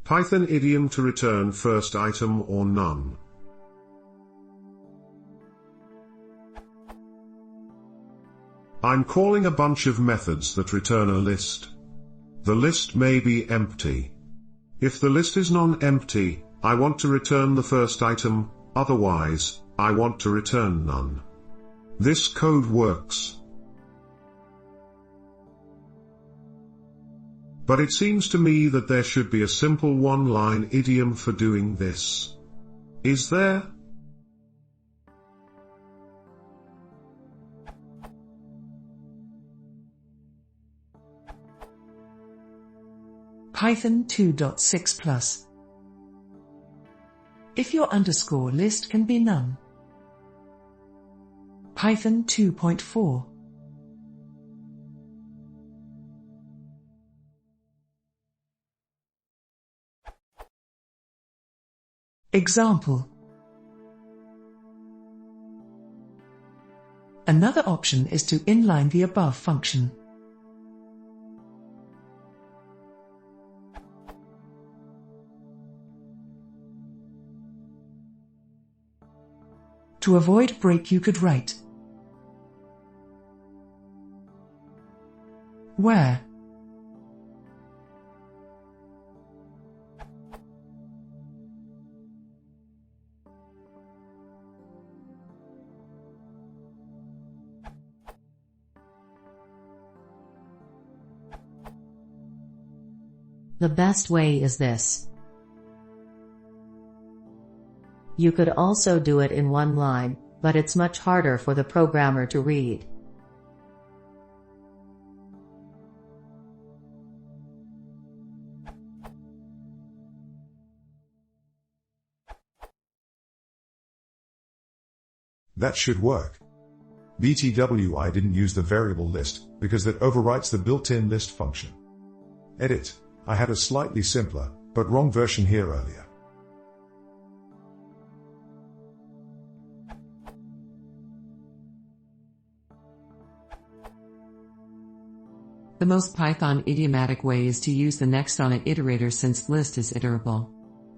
Python idiom to return first item or none. I'm calling a bunch of methods that return a list. The list may be empty. If the list is non-empty, I want to return the first item, otherwise, I want to return none. This code works. But it seems to me that there should be a simple one-line idiom for doing this. Is there? Python 2.6 plus. If your underscore list can be none. Python 2.4. Example. Another option is to inline the above function. To avoid break, you could write where The best way is this. You could also do it in one line, but it's much harder for the programmer to read. That should work. BTW, I didn't use the variable list, because that overwrites the built-in list function. Edit. I had a slightly simpler, but wrong version here earlier. The most Python idiomatic way is to use the next on it iterator, since list is iterable.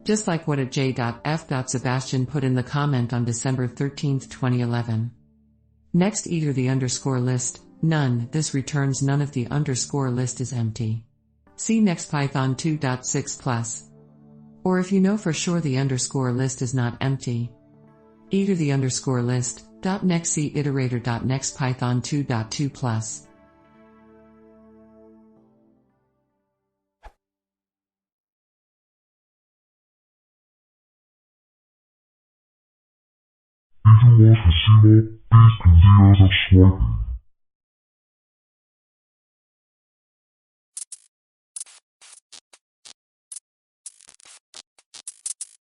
Just like what J.F. Sebastian put in the comment on December 13, 2011. Next, either the underscore list, none, this returns none if the underscore list is empty. See next Python 2.6 plus. Or if you know for sure the underscore list is not empty, either the underscore list, .next see iterator. Next Python 2.2 plus. If you want to see more, please consider subscribing.